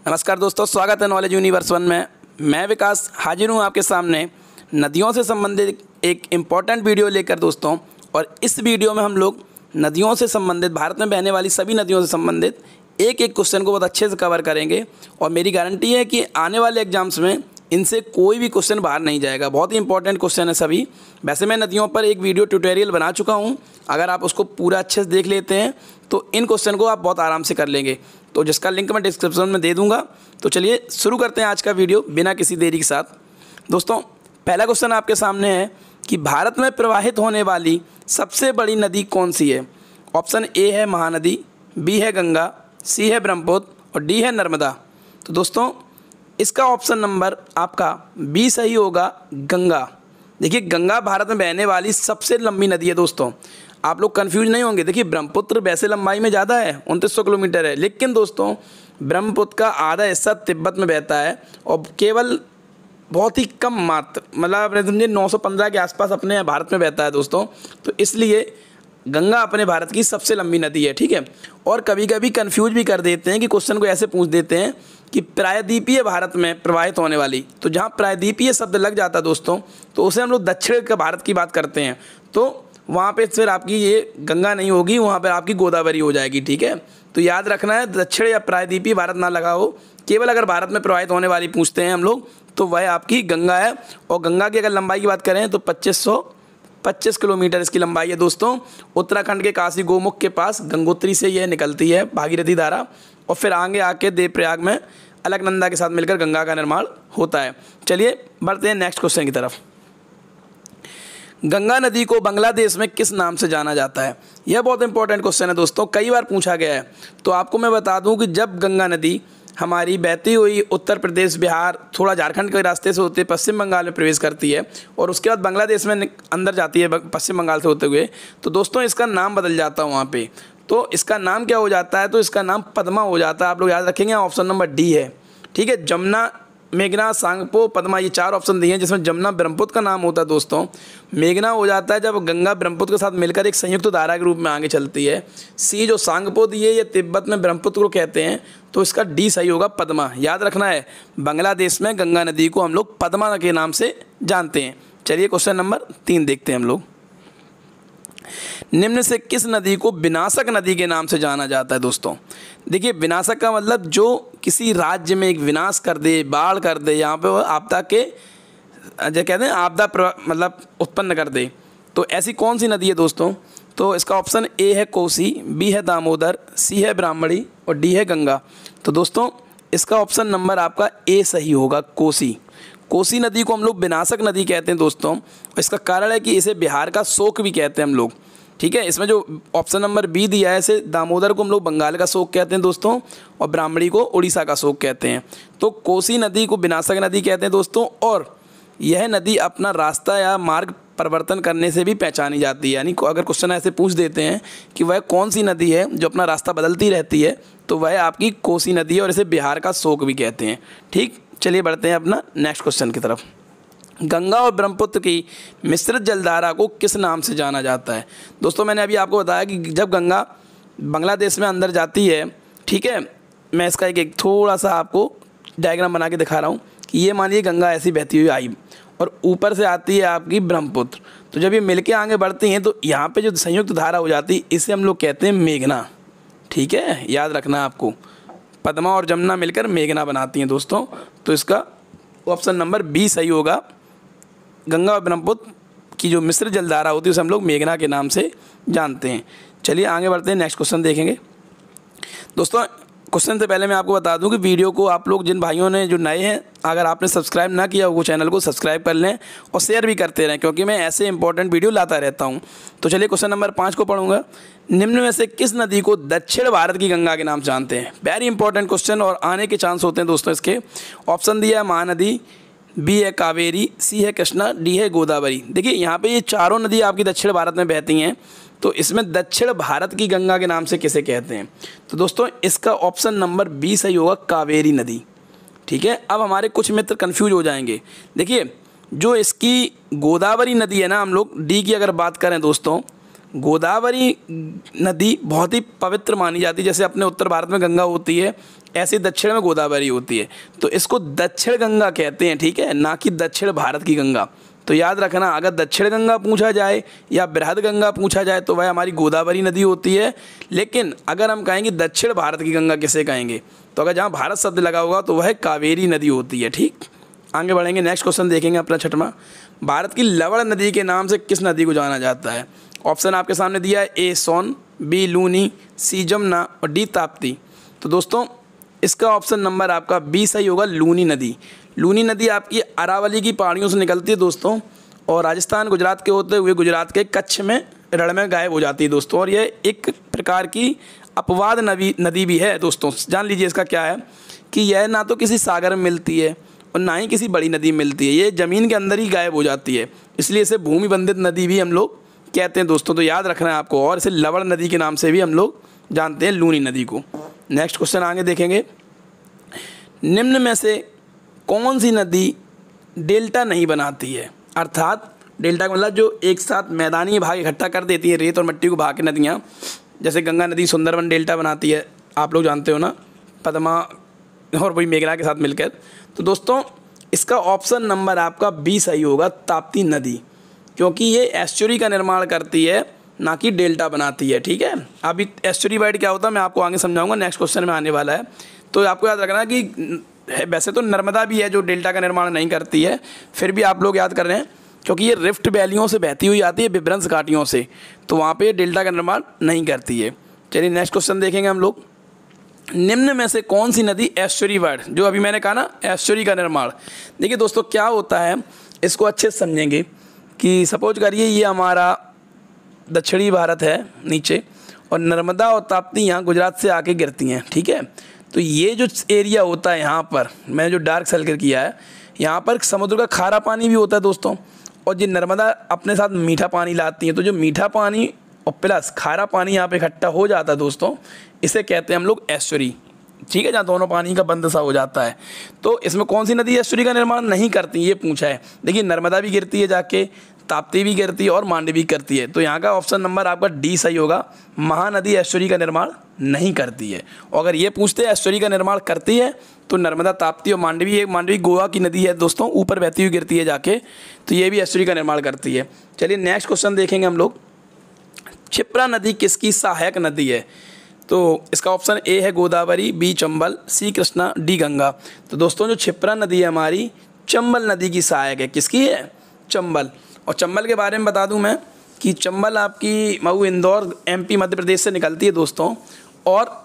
नमस्कार दोस्तों, स्वागत है नॉलेज यूनिवर्स 1 में। मैं विकास हाजिर हूँ आपके सामने नदियों से संबंधित एक इम्पॉर्टेंट वीडियो लेकर दोस्तों। और इस वीडियो में हम लोग नदियों से संबंधित, भारत में बहने वाली सभी नदियों से संबंधित एक एक क्वेश्चन को बहुत अच्छे से कवर करेंगे। और मेरी गारंटी है कि आने वाले एग्जाम्स में इनसे कोई भी क्वेश्चन बाहर नहीं जाएगा। बहुत ही इंपॉर्टेंट क्वेश्चन है सभी। वैसे मैं नदियों पर एक वीडियो ट्यूटोरियल बना चुका हूँ, अगर आप उसको पूरा अच्छे से देख लेते हैं तो इन क्वेश्चन को आप बहुत आराम से कर लेंगे, तो जिसका लिंक मैं डिस्क्रिप्शन में दे दूंगा। तो चलिए शुरू करते हैं आज का वीडियो बिना किसी देरी के साथ। दोस्तों, पहला क्वेश्चन आपके सामने है कि भारत में प्रवाहित होने वाली सबसे बड़ी नदी कौन सी है। ऑप्शन ए है महानदी, बी है गंगा, सी है ब्रह्मपुत्र और डी है नर्मदा। तो दोस्तों, इसका ऑप्शन नंबर आपका बी सही होगा, गंगा। देखिए, गंगा भारत में बहने वाली सबसे लंबी नदी है दोस्तों। आप लोग कंफ्यूज नहीं होंगे। देखिए, ब्रह्मपुत्र वैसे लंबाई में ज़्यादा है, 2900 किलोमीटर है, लेकिन दोस्तों ब्रह्मपुत्र का आधा हिस्सा तिब्बत में बहता है और केवल बहुत ही कम मात्र, मतलब समझिए 915 के आसपास अपने भारत में बहता है दोस्तों। तो इसलिए गंगा अपने भारत की सबसे लंबी नदी है, ठीक है। और कभी कभी कंफ्यूज भी कर देते हैं कि क्वेश्चन को ऐसे पूछ देते हैं कि प्रायद्वीपीय भारत में प्रवाहित होने वाली, तो जहाँ प्रायद्वीपीय शब्द लग जाता है दोस्तों तो उसे हम लोग दक्षिण का भारत की बात करते हैं। तो वहाँ पे फिर आपकी ये गंगा नहीं होगी, वहाँ पर आपकी गोदावरी हो जाएगी, ठीक है। तो याद रखना है, दक्षिण या प्रायद्वीपीय भारत ना लगा हो, केवल अगर भारत में प्रवाहित होने वाली पूछते हैं हम लोग तो वह आपकी गंगा है। और गंगा की अगर लंबाई की बात करें तो 2525 किलोमीटर इसकी लंबाई है दोस्तों। उत्तराखंड के काशी गोमुख के पास गंगोत्री से यह निकलती है भागीरथी धारा, और फिर आगे आके देवप्रयाग में अलकनंदा के साथ मिलकर गंगा का निर्माण होता है। चलिए बढ़ते हैं नेक्स्ट क्वेश्चन की तरफ। गंगा नदी को बांग्लादेश में किस नाम से जाना जाता है। यह बहुत इंपॉर्टेंट क्वेश्चन है दोस्तों, कई बार पूछा गया है। तो आपको मैं बता दूं कि जब गंगा नदी हमारी बहती हुई उत्तर प्रदेश, बिहार, थोड़ा झारखंड के रास्ते से होते पश्चिम बंगाल में प्रवेश करती है और उसके बाद बांग्लादेश में अंदर जाती है पश्चिम बंगाल से होते हुए, तो दोस्तों इसका नाम बदल जाता है वहाँ पे। तो इसका नाम क्या हो जाता है, तो इसका नाम पद्मा हो जाता है। आप लोग याद रखेंगे, ऑप्शन नंबर डी है, ठीक है। जमुना, मेघना, सांगपो, पद्मा, ये 4 ऑप्शन दिए हैं, जिसमें जमुना ब्रह्मपुत्र का नाम होता है दोस्तों। मेघना हो जाता है जब गंगा ब्रह्मपुत्र के साथ मिलकर एक संयुक्त धारा के रूप में आगे चलती है। सी जो सांगपो दिए, ये तिब्बत में ब्रह्मपुत्र को कहते हैं, तो इसका डी सही होगा, पद्मा। याद रखना है, बांग्लादेश में गंगा नदी को हम लोग पद्मा के नाम से जानते हैं। चलिए क्वेश्चन नंबर 3 देखते हैं हम लोग। निम्न से किस नदी को विनाशक नदी के नाम से जाना जाता है दोस्तों। देखिए, विनाशक का मतलब जो किसी राज्य में एक विनाश कर दे, बाढ़ कर दे, यहाँ पे आपदा के जो कहते हैं आपदा मतलब उत्पन्न कर दे, तो ऐसी कौन सी नदी है दोस्तों। तो इसका ऑप्शन ए है कोसी, बी है दामोदर, सी है ब्राह्मणी और डी है गंगा। तो दोस्तों इसका ऑप्शन नंबर आपका ए सही होगा, कोसी। कोसी नदी को हम लोग विनाशक नदी कहते हैं दोस्तों। इसका कारण है कि इसे बिहार का शोक भी कहते हैं हम लोग, ठीक है। इसमें जो ऑप्शन नंबर बी दिया है, इसे दामोदर को हम लोग बंगाल का शोक कहते हैं दोस्तों, और ब्राह्मणी को उड़ीसा का शोक कहते हैं। तो कोसी नदी को विनाशक नदी कहते हैं दोस्तों। और यह नदी अपना रास्ता या मार्ग परिवर्तन करने से भी पहचानी जाती है। यानी अगर क्वेश्चन ऐसे पूछ देते हैं कि वह कौन सी नदी है जो अपना रास्ता बदलती रहती है, तो वह आपकी कोसी नदी है और इसे बिहार का शोक भी कहते हैं, ठीक। चलिए बढ़ते हैं अपना नेक्स्ट क्वेश्चन की तरफ। गंगा और ब्रह्मपुत्र की मिश्रित जलधारा को किस नाम से जाना जाता है। दोस्तों मैंने अभी आपको बताया कि जब गंगा बांग्लादेश में अंदर जाती है, ठीक है, मैं इसका एक थोड़ा सा आपको डायग्राम बना के दिखा रहा हूँ कि ये मानिए गंगा ऐसी बहती हुई आई और ऊपर से आती है आपकी ब्रह्मपुत्र। तो जब ये मिलके आगे बढ़ती हैं तो यहाँ पे जो संयुक्त धारा हो जाती है, इसे हम लोग कहते हैं मेघना, ठीक है। याद रखना है आपको, पद्मा और जमुना मिलकर मेघना बनाती हैं दोस्तों। तो इसका ऑप्शन नंबर बी सही होगा, गंगा और ब्रह्मपुत्र की जो मिश्रित जलधारा होती है उसे हम लोग मेघना के नाम से जानते हैं। चलिए आगे बढ़ते हैं, नेक्स्ट क्वेश्चन देखेंगे दोस्तों। क्वेश्चन से पहले मैं आपको बता दूं कि वीडियो को आप लोग, जिन भाइयों ने जो नए हैं, अगर आपने सब्सक्राइब ना किया वो चैनल को सब्सक्राइब कर लें और शेयर भी करते रहें, क्योंकि मैं ऐसे इंपॉर्टेंट वीडियो लाता रहता हूं। तो चलिए क्वेश्चन नंबर 5 को पढ़ूंगा। निम्न में से किस नदी को दक्षिण भारत की गंगा के नाम जानते हैं। वेरी इंपॉर्टेंट क्वेश्चन और आने के चांस होते हैं दोस्तों इसके। ऑप्शन दिया है महानदी, बी है कावेरी, सी है कृष्णा, डी है गोदावरी। देखिए यहाँ पे ये चारों नदी आपकी दक्षिण भारत में बहती हैं, तो इसमें दक्षिण भारत की गंगा के नाम से किसे कहते हैं। तो दोस्तों इसका ऑप्शन नंबर बी सही होगा, कावेरी नदी, ठीक है। अब हमारे कुछ मित्र कंफ्यूज हो जाएंगे। देखिए जो इसकी गोदावरी नदी है ना, हम लोग डी की अगर बात करें दोस्तों, गोदावरी नदी बहुत ही पवित्र मानी जाती है। जैसे अपने उत्तर भारत में गंगा होती है, ऐसे दक्षिण में गोदावरी होती है, तो इसको दक्षिण गंगा कहते हैं, ठीक है, ना कि दक्षिण भारत की गंगा। तो याद रखना, अगर दक्षिण गंगा पूछा जाए या बृहद गंगा पूछा जाए तो वह हमारी गोदावरी नदी होती है। लेकिन अगर हम कहेंगे दक्षिण भारत की गंगा किसे कहेंगे, तो अगर जहाँ भारत शब्द लगा होगा तो वह कावेरी नदी होती है। ठीक, आगे बढ़ेंगे, नेक्स्ट क्वेश्चन देखेंगे अपना 6वां। भारत की लवण नदी के नाम से किस नदी को जाना जाता है? ऑप्शन आपके सामने दिया है, ए सोन, बी लूनी, सी जमुना और डी ताप्ती। तो दोस्तों इसका ऑप्शन नंबर आपका बी सही होगा, लूनी नदी। लूनी नदी आपकी अरावली की पहाड़ियों से निकलती है दोस्तों, और राजस्थान गुजरात के होते हुए गुजरात के कच्छ में रण में गायब हो जाती है दोस्तों। और ये एक प्रकार की अपवाद नदी भी है दोस्तों। जान लीजिए इसका क्या है कि यह ना तो किसी सागर में मिलती है और ना ही किसी बड़ी नदी में मिलती है, ये ज़मीन के अंदर ही गायब हो जाती है, इसलिए इसे भूमि बंधित नदी भी हम लोग कहते हैं दोस्तों। तो याद रखना है आपको, और इसे लवण नदी के नाम से भी हम लोग जानते हैं, लूनी नदी को। नेक्स्ट क्वेश्चन आगे देखेंगे, निम्न में से कौन सी नदी डेल्टा नहीं बनाती है? अर्थात डेल्टा का मतलब जो एक साथ मैदानी भाग इकट्ठा कर देती है, रेत और मिट्टी को बहा के नदियाँ, जैसे गंगा नदी सुंदरबन डेल्टा बनाती है, आप लोग जानते हो ना, पद्मा और वही मेघना के साथ मिलकर। तो दोस्तों इसका ऑप्शन नंबर आपका बी सही होगा, ताप्ती नदी, क्योंकि ये एस्चुरी का निर्माण करती है, ना कि डेल्टा बनाती है। ठीक है, अभी एस्चुरी वर्ड क्या होता है मैं आपको आगे समझाऊंगा, नेक्स्ट क्वेश्चन में आने वाला है। तो आपको याद रखना कि वैसे तो नर्मदा भी है जो डेल्टा का निर्माण नहीं करती है, फिर भी आप लोग याद कर रहे हैं क्योंकि ये रिफ्ट वैलियों से बहती हुई आती है, विभ्रंश घाटियों से, तो वहाँ पे डेल्टा का निर्माण नहीं करती है। चलिए नेक्स्ट क्वेश्चन देखेंगे हम लोग, निम्न में से कौन सी नदी एस्चुरी वर्ड, जो अभी मैंने कहा ना एस्चुरी का निर्माण। देखिए दोस्तों क्या होता है, इसको अच्छे से समझेंगे कि सपोज करिए ये हमारा दक्षिणी भारत है नीचे, और नर्मदा और ताप्ती यहाँ गुजरात से आके गिरती हैं। ठीक है, तो ये जो एरिया होता है यहाँ पर, मैंने जो डार्क सर्कल किया है, यहाँ पर समुद्र का खारा पानी भी होता है दोस्तों, और ये नर्मदा अपने साथ मीठा पानी लाती है, तो जो मीठा पानी और प्लस खारा पानी यहाँ पे इकट्ठा हो जाता है दोस्तों, इसे कहते हैं हम लोग एस्चुरी। ठीक है, जहाँ दोनों पानी का बंद सा हो जाता है। तो इसमें कौन सी नदी एस्चुरी का निर्माण नहीं करती, ये पूछा है। देखिए नर्मदा भी गिरती है जाके, ताप्ती भी गिरती है और मांडवी भी करती है, तो यहाँ का ऑप्शन नंबर आपका डी सही होगा, महानदी एस्चुरी का निर्माण नहीं करती है। और अगर ये पूछते हैं एस्चुरी का निर्माण करती है तो नर्मदा, ताप्ती और मांडवी, एक मांडवी गोवा की नदी है दोस्तों, ऊपर बहती हुई गिरती है जाके, तो ये भी एस्चुरी का निर्माण करती है। चलिए नेक्स्ट क्वेश्चन देखेंगे हम लोग, क्षिप्रा नदी किसकी सहायक नदी है? तो इसका ऑप्शन ए है गोदावरी, बी चंबल, सी कृष्णा, डी गंगा। तो दोस्तों जो क्षिप्रा नदी है हमारी चंबल नदी की सहायक है। किसकी है? चंबल। और चंबल के बारे में बता दूं मैं कि चंबल आपकी मऊ, इंदौर, एमपी, मध्य प्रदेश से निकलती है दोस्तों, और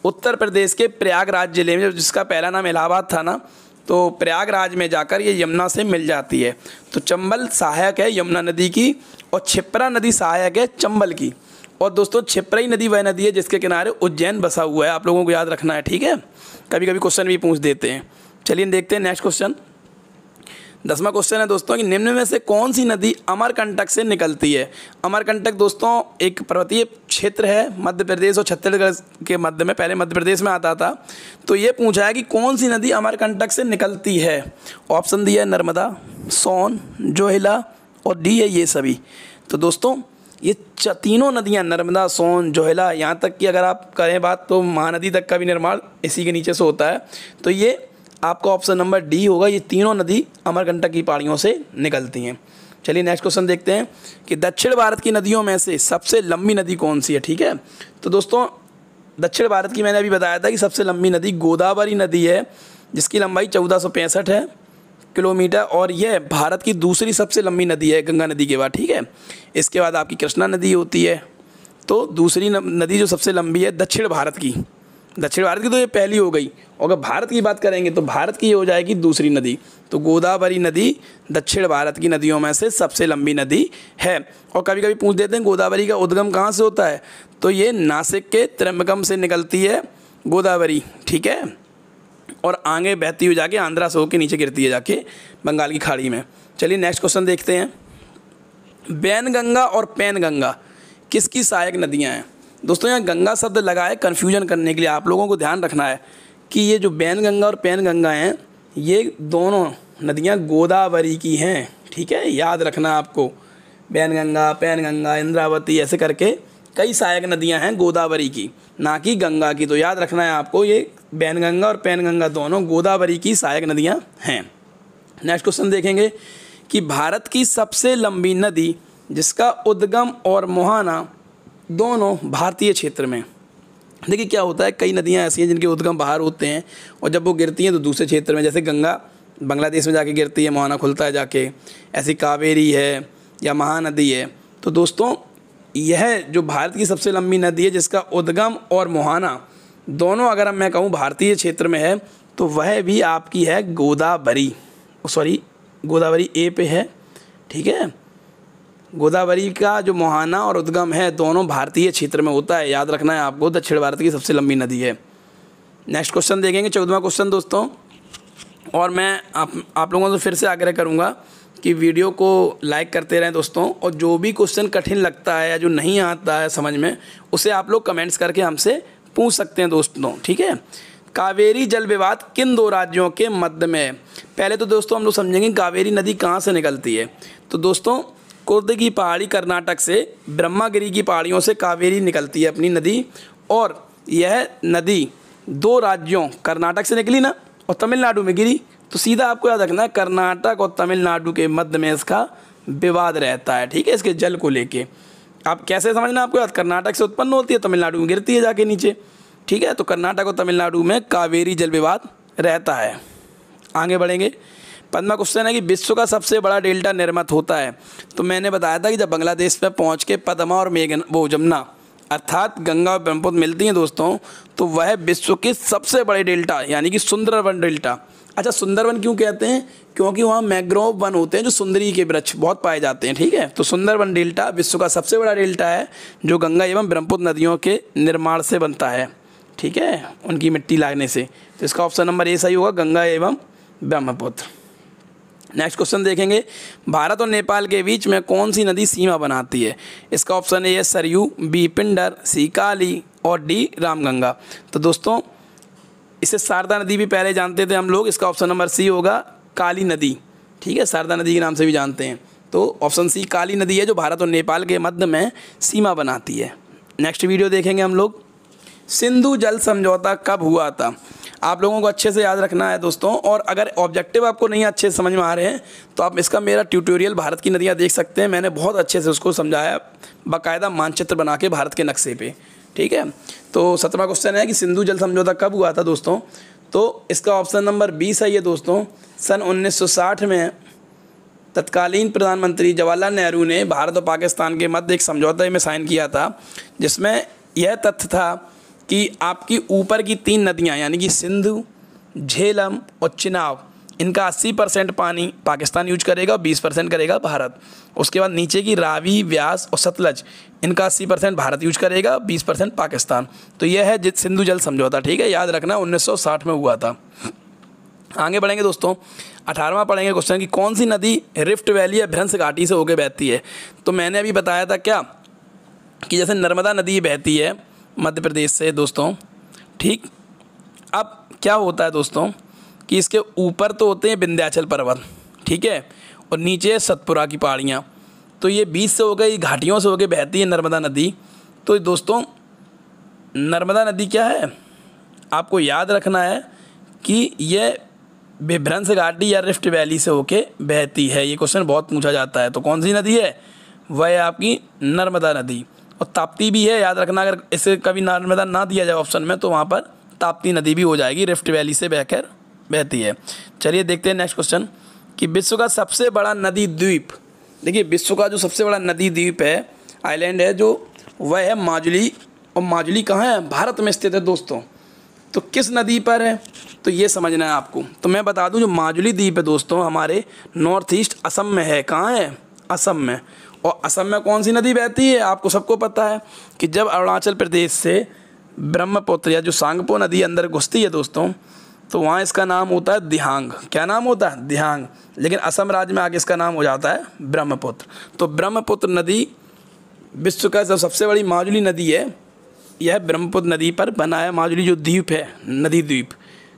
उत्तर प्रदेश के प्रयागराज जिले में, जिसका पहला नाम इलाहाबाद था ना, तो प्रयागराज में जाकर ये यमुना से मिल जाती है। तो चंबल सहायक है यमुना नदी की, और क्षिप्रा नदी सहायक है चंबल की। और दोस्तों क्षिप्रा नदी वह नदी है जिसके किनारे उज्जैन बसा हुआ है, आप लोगों को याद रखना है। ठीक है, कभी कभी क्वेश्चन भी पूछ देते हैं। चलिए देखते हैं नेक्स्ट क्वेश्चन। 10वां क्वेश्चन है दोस्तों कि निम्न में से कौन सी नदी अमरकंटक से निकलती है? अमरकंटक दोस्तों एक पर्वतीय क्षेत्र है मध्य प्रदेश और छत्तीसगढ़ के मध्य में, पहले मध्य प्रदेश में आता था। तो ये पूछा है कि कौन सी नदी अमरकंटक से निकलती है। ऑप्शन दिया है नर्मदा, सोन, जोहिला और डी है ये सभी। तो दोस्तों ये तीनों नदियाँ, नर्मदा, सोन, जोहिला, यहाँ तक कि अगर आप करें बात तो महानदी तक का भी निर्माण इसी के नीचे से होता है। तो ये आपका ऑप्शन नंबर डी होगा, ये तीनों नदी अमरकंटक की पहाड़ियों से निकलती हैं। चलिए नेक्स्ट क्वेश्चन देखते हैं कि दक्षिण भारत की नदियों में से सबसे लंबी नदी कौन सी है? ठीक है, तो दोस्तों दक्षिण भारत की मैंने अभी बताया था कि सबसे लंबी नदी गोदावरी नदी है, जिसकी लंबाई 1465 है किलोमीटर, और यह भारत की दूसरी सबसे लंबी नदी है गंगा नदी के बाद। ठीक है, इसके बाद आपकी कृष्णा नदी होती है। तो दूसरी नदी जो सबसे लंबी है दक्षिण भारत की तो ये पहली हो गई, और अगर भारत की बात करेंगे तो भारत की ये हो जाएगी दूसरी नदी। तो गोदावरी नदी दक्षिण भारत की नदियों में से सबसे लंबी नदी है। और कभी कभी पूछ देते हैं गोदावरी का उद्गम कहाँ से होता है, तो ये नासिक के त्र्यंबकम से निकलती है गोदावरी। ठीक है, और आगे बहती हुई जाके आंध्रा से होकर नीचे गिरती है जाके बंगाल की खाड़ी में। चलिए नेक्स्ट क्वेश्चन देखते हैं, बैनगंगा और पैनगंगा किसकी सहायक नदियाँ हैं? दोस्तों यहाँ गंगा शब्द लगा है कन्फ्यूजन करने के लिए, आप लोगों को ध्यान रखना है कि ये जो बैनगंगा और पैनगंगा हैं, ये दोनों नदियाँ गोदावरी की हैं। ठीक है, याद रखना आपको, वैनगंगा, पैनगंगा, इंद्रावती, ऐसे करके कई सहायक नदियां हैं गोदावरी की, ना कि गंगा की। तो याद रखना है आपको, ये वैनगंगा और पैनगंगा दोनों गोदावरी की सहायक नदियां हैं। नेक्स्ट क्वेश्चन देखेंगे कि भारत की सबसे लंबी नदी जिसका उद्गम और मुहाना दोनों भारतीय क्षेत्र में। देखिए क्या होता है, कई नदियां ऐसी हैं जिनके उद्गम बाहर होते हैं और जब वो गिरती हैं तो दूसरे क्षेत्र में, जैसे गंगा बांग्लादेश में जाके गिरती है, मुहाना खुलता है जाके, ऐसी कावेरी है या महानदी है। तो दोस्तों यह जो भारत की सबसे लंबी नदी है जिसका उद्गम और मुहाना दोनों अगर मैं कहूँ भारतीय क्षेत्र में है तो वह भी आपकी है गोदावरी, सॉरी गोदावरी ए पे है, ठीक है। गोदावरी का जो मुहाना और उद्गम है दोनों भारतीय क्षेत्र में होता है, याद रखना है आपको, दक्षिण भारत की सबसे लंबी नदी है। नेक्स्ट क्वेश्चन देखेंगे, 14वां क्वेश्चन दोस्तों। और मैं आप लोगों से फिर से आग्रह करूंगा कि वीडियो को लाइक करते रहें दोस्तों, और जो भी क्वेश्चन कठिन लगता है या जो नहीं आता है समझ में उसे आप लोग कमेंट्स करके हमसे पूछ सकते हैं दोस्तों, ठीक है। कावेरी जल विवाद किन दो राज्यों के मध्य में है? पहले तो दोस्तों हम लोग समझेंगे कावेरी नदी कहाँ से निकलती है। तो दोस्तों कुर्द की पहाड़ी कर्नाटक से, ब्रह्मागिरी की पहाड़ियों से कावेरी निकलती है अपनी नदी, और यह नदी दो राज्यों कर्नाटक से निकली ना और तमिलनाडु में गिरी। तो सीधा आपको याद रखना है कर्नाटक और तमिलनाडु के मध्य में इसका विवाद रहता है, ठीक है, इसके जल को लेके। आप कैसे समझना आपको याद, कर्नाटक से उत्पन्न होती है, तमिलनाडु में गिरती है जाके नीचे, ठीक है। तो कर्नाटक और तमिलनाडु में कावेरी जल विवाद रहता है। आगे बढ़ेंगे, 15वां क्वेश्चन है कि विश्व का सबसे बड़ा डेल्टा निर्मित होता है। तो मैंने बताया था कि जब बांग्लादेश में पहुंच के पद्मा और जमुना अर्थात गंगा और ब्रह्मपुत्र मिलती हैं दोस्तों, तो वह विश्व के सबसे बड़े डेल्टा यानी कि सुंदरवन डेल्टा। अच्छा, सुंदरवन क्यों कहते हैं? क्योंकि वहाँ मैंग्रोव वन होते हैं जो सुंदरी के वृक्ष बहुत पाए जाते हैं, ठीक है। तो सुंदरवन डेल्टा विश्व का सबसे बड़ा डेल्टा है जो गंगा एवं ब्रह्मपुत्र नदियों के निर्माण से बनता है, ठीक है, उनकी मिट्टी लागने से। तो इसका ऑप्शन नंबर ए सही होगा, गंगा एवं ब्रह्मपुत्र। नेक्स्ट क्वेश्चन देखेंगे, भारत और नेपाल के बीच में कौन सी नदी सीमा बनाती है? इसका ऑप्शन ए है सरयू, बी पिंडर, सी काली और डी रामगंगा। तो दोस्तों इसे शारदा नदी भी पहले जानते थे हम लोग, इसका ऑप्शन नंबर सी होगा काली नदी, ठीक है, शारदा नदी के नाम से भी जानते हैं। तो ऑप्शन सी काली नदी है जो भारत और नेपाल के मध्य में सीमा बनाती है। नेक्स्ट वीडियो देखेंगे हम लोग, सिंधु जल समझौता कब हुआ था? आप लोगों को अच्छे से याद रखना है दोस्तों, और अगर ऑब्जेक्टिव आपको नहीं अच्छे से समझ में आ रहे हैं तो आप इसका मेरा ट्यूटोरियल भारत की नदियाँ देख सकते हैं, मैंने बहुत अच्छे से उसको समझाया बाकायदा मानचित्र बना के भारत के नक्शे पे, ठीक है। तो 17वां क्वेश्चन है कि सिंधु जल समझौता कब हुआ था दोस्तों? तो इसका ऑप्शन नंबर बी सही है दोस्तों, सन 1960 में तत्कालीन प्रधानमंत्री जवाहरलाल नेहरू ने भारत और पाकिस्तान के मध्य एक समझौते में साइन किया था, जिसमें यह तथ्य था कि आपकी ऊपर की 3 नदियां यानी कि सिंधु, झेलम और चिनाब, इनका 80% पानी पाकिस्तान यूज करेगा और 20% करेगा भारत। उसके बाद नीचे की रावी, व्यास और सतलज, इनका 80% भारत यूज करेगा, 20% पाकिस्तान। तो यह है सिंधु जल समझौता, ठीक है, याद रखना 1960 में हुआ था। आगे बढ़ेंगे दोस्तों, 18वां पढ़ेंगे क्वेश्चन कि कौन सी नदी रिफ्ट वैली या भ्रंश घाटी से होकर बहती है? तो मैंने अभी बताया था क्या कि जैसे नर्मदा नदी बहती है मध्य प्रदेश से दोस्तों, ठीक। अब क्या होता है दोस्तों कि इसके ऊपर तो होते हैं विंध्याचल पर्वत, ठीक है, और नीचे सतपुरा की पहाड़ियाँ। तो ये बीच से हो गई, घाटियों से होकर बहती है नर्मदा नदी। तो दोस्तों नर्मदा नदी क्या है, आपको याद रखना है कि यह भ्रंश घाटी या रिफ्ट वैली से होके बहती है। ये क्वेश्चन बहुत पूछा जाता है। तो कौन सी नदी है? वह है आपकी नर्मदा नदी। और ताप्ती भी है, याद रखना, अगर इसे कभी नर्मदा ना दिया जाए ऑप्शन में तो वहाँ पर ताप्ती नदी भी हो जाएगी, रिफ्ट वैली से बहकर बहती है। चलिए देखते हैं नेक्स्ट क्वेश्चन कि विश्व का सबसे बड़ा नदी द्वीप। देखिए विश्व का जो सबसे बड़ा नदी द्वीप है, आइलैंड है जो, वह है माजुली। और माजुली कहाँ है? भारत में स्थित है दोस्तों। तो किस नदी पर है तो ये समझना है आपको। तो मैं बता दूं जो माजुली द्वीप है दोस्तों हमारे नॉर्थ ईस्ट असम में है। कहाँ है? असम में। और असम में कौन सी नदी बहती है? आपको सबको पता है कि जब अरुणाचल प्रदेश से ब्रह्मपुत्र या जो सांगपो नदी अंदर घुसती है दोस्तों, तो वहाँ इसका नाम होता है दिहांग। क्या नाम होता है? दिहांग। लेकिन असम राज्य में आगे इसका नाम हो जाता है ब्रह्मपुत्र। तो ब्रह्मपुत्र नदी विश्व का जो सबसे बड़ी माजुली नदी है, यह ब्रह्मपुत्र नदी पर बना है। माजुली जो द्वीप है, नदी द्वीप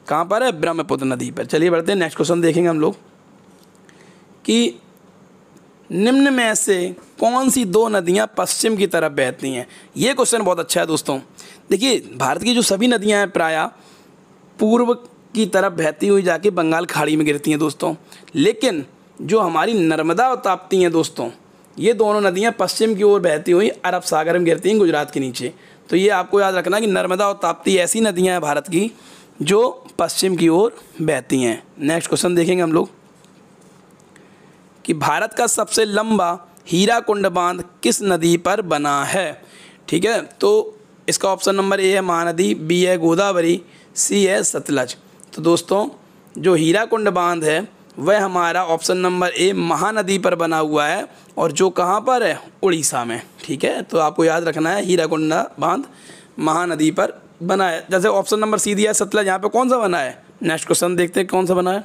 कहाँ पर है? ब्रह्मपुत्र नदी पर। चलिए बढ़ते हैं, नेक्स्ट क्वेश्चन देखेंगे हम लोग कि निम्न में से कौन सी दो नदियाँ पश्चिम की तरफ बहती हैं? ये क्वेश्चन बहुत अच्छा है दोस्तों। देखिए भारत की जो सभी नदियाँ हैं प्रायः पूर्व की तरफ बहती हुई जाके बंगाल खाड़ी में गिरती हैं दोस्तों, लेकिन जो हमारी नर्मदा और ताप्ती हैं दोस्तों, ये दोनों नदियाँ पश्चिम की ओर बहती हुई अरब सागर में गिरती हैं गुजरात के नीचे। तो ये आपको याद रखना कि नर्मदा और ताप्ती ऐसी नदियाँ हैं भारत की जो पश्चिम की ओर बहती हैं। नेक्स्ट क्वेश्चन देखेंगे हम लोग कि भारत का सबसे लंबा हीराकुंड बांध किस नदी पर बना है? ठीक है, तो इसका ऑप्शन नंबर ए है महानदी, बी है गोदावरी, सी है सतलज। तो दोस्तों जो हीराकुंड बांध है वह हमारा ऑप्शन नंबर ए महानदी पर बना हुआ है, और जो कहाँ पर है? उड़ीसा में। ठीक है, तो आपको याद रखना है हीराकुंड बांध महानदी पर बना है। जैसे ऑप्शन नंबर सी दिया है सतलज, यहाँ पे कौन सा बना है? नेक्स्ट क्वेश्चन देखते हैं कौन सा बना है।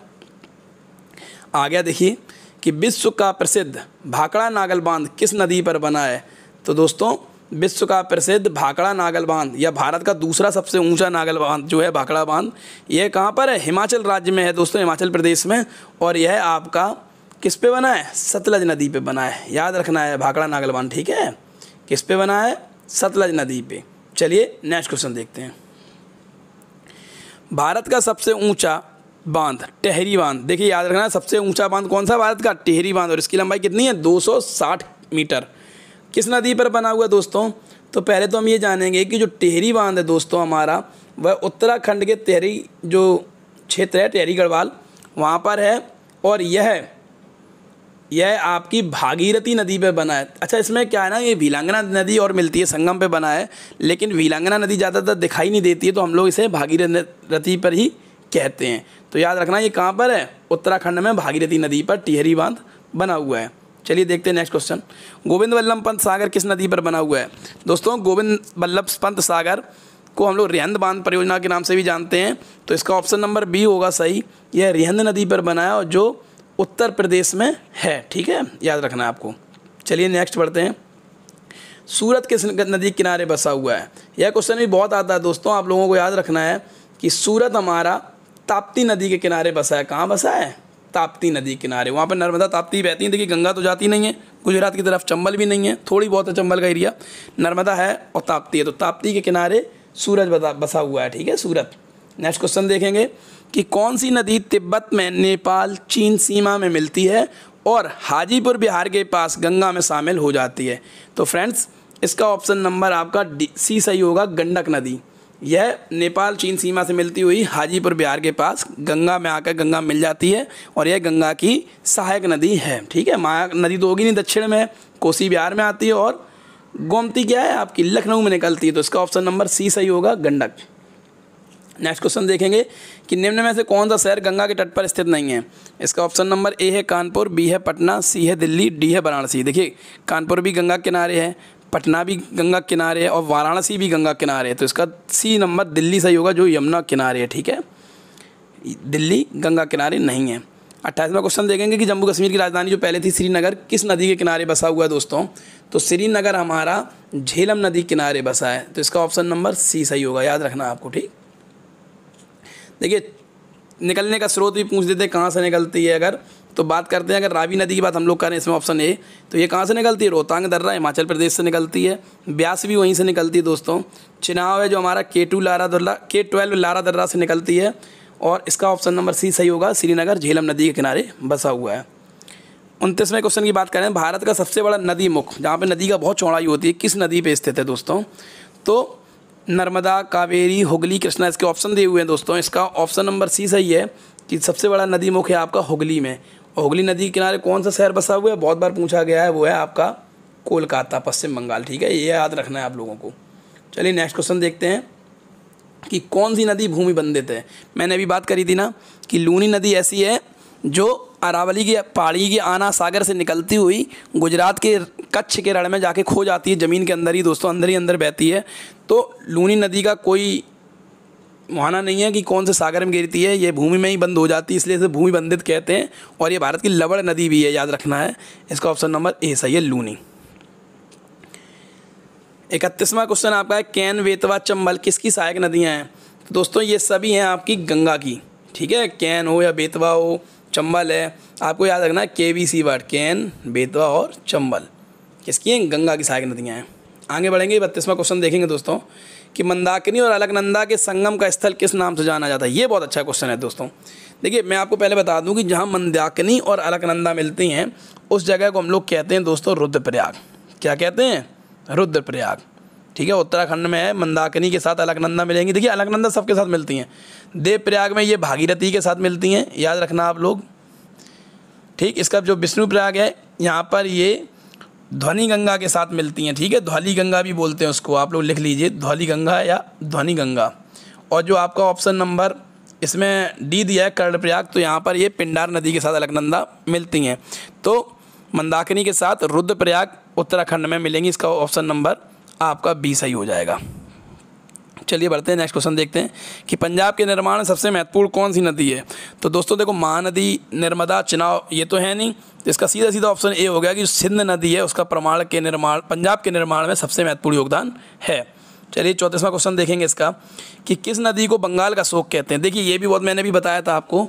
आ गया देखिए कि विश्व का प्रसिद्ध भाखड़ा नागल बांध किस नदी पर बना है? तो दोस्तों विश्व का प्रसिद्ध भाखड़ा नागल बांध या भारत का दूसरा सबसे ऊंचा नागल बांध जो है भाखड़ा बांध, यह कहाँ पर है? हिमाचल राज्य में है दोस्तों, हिमाचल प्रदेश में। और यह आपका किस पे बना है? सतलज नदी पे बना है। याद रखना है भाखड़ा नागल बांध। ठीक है, किस पे बना है? सतलज नदी पे। चलिए नेक्स्ट क्वेश्चन देखते हैं। भारत का सबसे ऊंचा बांध टिहरी बांध, देखिए याद रखना है सबसे ऊंचा बांध कौन सा भारत का? टिहरी बांध, और इसकी लंबाई कितनी है? 260 मीटर। किस नदी पर बना हुआ है दोस्तों? तो पहले तो हम ये जानेंगे कि जो टिहरी बांध है दोस्तों हमारा, वह उत्तराखंड के टिहरी जो क्षेत्र है टिहरी गढ़वाल वहाँ पर है, और यह आपकी भागीरथी नदी पे बना है। अच्छा इसमें क्या है ना, ये भीलांगना नदी और मिलती है, संगम पे बना है, लेकिन भीलांगना नदी ज़्यादातर दिखाई नहीं देती है, तो हम लोग इसे भागीरथी पर ही कहते हैं। तो याद रखना ये कहाँ पर है? उत्तराखंड में भागीरथी नदी पर टिहरी बांध बना हुआ है। चलिए देखते हैं नेक्स्ट क्वेश्चन। गोविंद वल्लभ पंत सागर किस नदी पर बना हुआ है? दोस्तों गोविंद वल्लभ पंत सागर को हम लोग रिहंद बांध परियोजना के नाम से भी जानते हैं, तो इसका ऑप्शन नंबर बी होगा सही। यह रिहंद नदी पर बना है और जो उत्तर प्रदेश में है। ठीक है, याद रखना है आपको। चलिए नेक्स्ट बढ़ते हैं। सूरत किस नदी के किनारे बसा हुआ है? यह क्वेश्चन भी बहुत आता है दोस्तों, आप लोगों को याद रखना है कि सूरत हमारा ताप्ती नदी के किनारे बसा है। कहाँ बसा है? ताप्ती नदी किनारे। वहाँ पर नर्मदा ताप्ती बहती है। देखिए गंगा तो जाती नहीं है गुजरात की तरफ, चंबल भी नहीं है, थोड़ी बहुत है चंबल का एरिया, नर्मदा है और ताप्ती है। तो ताप्ती के किनारे सूरज बसा हुआ है। ठीक है, सूरत। नेक्स्ट क्वेश्चन देखेंगे कि कौन सी नदी तिब्बत में नेपाल चीन सीमा में मिलती है और हाजीपुर बिहार के पास गंगा में शामिल हो जाती है? तो फ्रेंड्स इसका ऑप्शन नंबर आपका सी सही होगा, गंडक नदी। यह नेपाल चीन सीमा से मिलती हुई हाजीपुर बिहार के पास गंगा में आकर गंगा मिल जाती है, और यह गंगा की सहायक नदी है। ठीक है, माया नदी तो होगी नहीं, दक्षिण में कोसी बिहार में आती है, और गोमती क्या है आपकी? लखनऊ में निकलती है। तो इसका ऑप्शन नंबर सी सही होगा, गंडक। नेक्स्ट क्वेश्चन देखेंगे कि निम्न में से कौन सा शहर गंगा के तट पर स्थित नहीं है? इसका ऑप्शन नंबर ए है कानपुर, बी है पटना, सी है दिल्ली, डी है वाराणसी। देखिए कानपुर भी गंगा किनारे है, पटना भी गंगा किनारे है, और वाराणसी भी गंगा किनारे है। तो इसका सी नंबर दिल्ली सही होगा, जो यमुना किनारे है। ठीक है, दिल्ली गंगा किनारे नहीं है। 28वां क्वेश्चन देखेंगे कि जम्मू कश्मीर की राजधानी जो पहले थी श्रीनगर किस नदी के किनारे बसा हुआ है दोस्तों? तो श्रीनगर हमारा झेलम नदी किनारे बसा है। तो इसका ऑप्शन नंबर सी सही होगा, याद रखना आपको। ठीक, देखिए निकलने का स्रोत भी पूछ देते हैं कहाँ से निकलती है। अगर तो बात करते हैं, अगर रावी नदी की बात हम लोग करें इसमें ऑप्शन ए, तो ये कहाँ से निकलती है? रोहतांग दर्रा हिमाचल प्रदेश से निकलती है। ब्यास भी वहीं से निकलती है दोस्तों। चिनाव है जो हमारा K12 लारा दर्रा से निकलती है, और इसका ऑप्शन नंबर सी सही होगा, श्रीनगर झेलम नदी के किनारे बसा हुआ है। 29वें क्वेश्चन की बात करें, भारत का सबसे बड़ा नदी मुख जहाँ पे नदी का बहुत चौड़ाई होती है किस नदी पे स्थित है दोस्तों? तो नर्मदा, कावेरी, हुगली, कृष्णा, इसके ऑप्शन दिए हुए हैं दोस्तों। इसका ऑप्शन नंबर सी सही है कि सबसे बड़ा नदी मुख है आपका हुगली में। और हुगली नदी के किनारे कौन सा शहर बसा हुआ है? बहुत बार पूछा गया है, वो है आपका कोलकाता, पश्चिम बंगाल। ठीक है, ये याद रखना है आप लोगों को। चलिए नेक्स्ट क्वेश्चन देखते हैं कि कौन सी नदी भूमि बंधित है? मैंने अभी बात करी थी ना कि लूनी नदी ऐसी है जो अरावली की पहाड़ी के आना सागर से निकलती हुई गुजरात के कच्छ के रण में जाके खो जाती है, ज़मीन के अंदर ही दोस्तों, अंदर ही अंदर बहती है। तो लूनी नदी का कोई मुहाना नहीं है कि कौन से सागर में गिरती है, ये भूमि में ही बंद हो जाती है, इसलिए इसे भूमि बंधित कहते हैं। और ये भारत की लवण नदी भी है, याद रखना है। इसका ऑप्शन नंबर ए सही है, लूनी। 31वां क्वेश्चन आपका है, कैन, बेतवा, चंबल किसकी सहायक नदियाँ हैं? तो दोस्तों ये सभी हैं आपकी गंगा की। ठीक है, कैन हो या बेतवा हो चंबल है, आपको याद रखना है KBC वर्ड, केन, बेतवा और चंबल किसकी हैं, गंगा की सहायक नदियाँ हैं। आगे बढ़ेंगे, 32वां क्वेश्चन देखेंगे दोस्तों कि मंदाकिनी और अलकनंदा के संगम का स्थल किस नाम से जाना जाता है। ये बहुत अच्छा क्वेश्चन है दोस्तों। देखिए मैं आपको पहले बता दूं कि जहाँ मंदाकिनी और अलकनंदा मिलती हैं उस जगह को हम लोग कहते हैं दोस्तों रुद्रप्रयाग। क्या कहते हैं, रुद्रप्रयाग। ठीक है, उत्तराखंड में है, मंदाकिनी के साथ अलकनंदा मिलेंगी। देखिए अलकनंदा सबके साथ मिलती हैं, देवप्रयाग में ये भागीरथी के साथ मिलती हैं, याद रखना आप लोग। ठीक, इसका जो विष्णुप्रयाग है यहाँ पर ये ध्वनि गंगा के साथ मिलती हैं। ठीक है, धौली गंगा भी बोलते हैं उसको, आप लोग लिख लीजिए धौली गंगा या ध्वनि गंगा। और जो आपका ऑप्शन नंबर इसमें डी दिया है कर्णप्रयाग, तो यहाँ पर ये पिंडार नदी के साथ अलकनंदा मिलती हैं। तो मंदाकिनी के साथ रुद्रप्रयाग उत्तराखंड में मिलेंगी। इसका ऑप्शन नंबर आपका बी सही हो जाएगा। चलिए बढ़ते हैं, नेक्स्ट क्वेश्चन देखते हैं कि पंजाब के निर्माण में सबसे महत्वपूर्ण कौन सी नदी है। तो दोस्तों देखो महानदी, नर्मदा, चिनाब ये तो है नहीं, तो इसका सीधा सीधा ऑप्शन ए हो गया कि सिंध नदी है, उसका प्रमाण के निर्माण, पंजाब के निर्माण में सबसे महत्वपूर्ण योगदान है। चलिए 34वां क्वेश्चन देखेंगे इसका कि किस नदी को बंगाल का शोक कहते हैं। देखिए ये भी बहुत, मैंने भी बताया था आपको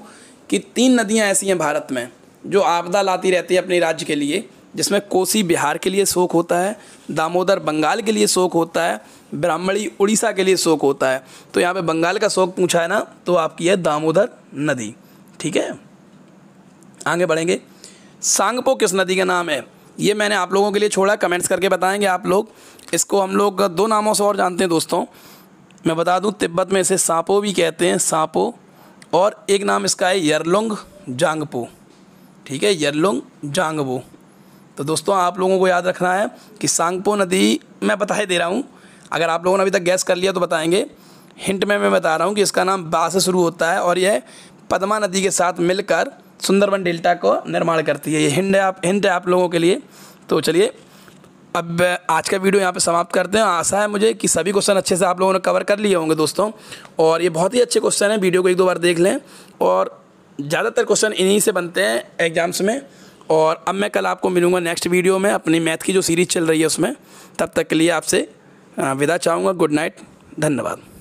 कि 3 नदियाँ ऐसी हैं भारत में जो आपदा लाती रहती है अपने राज्य के लिए, जिसमें कोसी बिहार के लिए शोक होता है, दामोदर बंगाल के लिए शोक होता है, ब्राह्मणी उड़ीसा के लिए शोक होता है। तो यहाँ पे बंगाल का शोक पूछा है ना, तो आपकी है दामोदर नदी। ठीक है, आगे बढ़ेंगे। सांगपो किस नदी का नाम है, ये मैंने आप लोगों के लिए छोड़ा, कमेंट्स करके बताएंगे आप लोग। इसको हम लोग 2 नामों से और जानते हैं दोस्तों, मैं बता दूं तिब्बत में इसे सांपो भी कहते हैं, सांपो, और एक नाम इसका है यरलुंग जांगपो। ठीक है, यरलुंग जांगपो। तो दोस्तों आप लोगों को याद रखना है कि सांगपो नदी, मैं बता ही दे रहा हूँ, अगर आप लोगों ने अभी तक गैस कर लिया तो बताएंगे। हिंट में मैं बता रहा हूँ कि इसका नाम बा से शुरू होता है और यह पद्मा नदी के साथ मिलकर सुंदरबन डेल्टा को निर्माण करती है। ये हिंट है आप लोगों के लिए। तो चलिए अब आज का वीडियो यहाँ पे समाप्त करते हैं। आशा है मुझे कि सभी क्वेश्चन अच्छे से आप लोगों ने कवर कर लिए होंगे दोस्तों, और ये बहुत ही अच्छे क्वेश्चन हैं, वीडियो को 1-2 बार देख लें। और ज़्यादातर क्वेश्चन इन्हीं से बनते हैं एग्जाम्स में। और अब मैं कल आपको मिलूँगा नेक्स्ट वीडियो में, अपनी मैथ की जो सीरीज़ चल रही है उसमें। तब तक के लिए आपसे विदा चाहूँगा। गुड नाइट, धन्यवाद।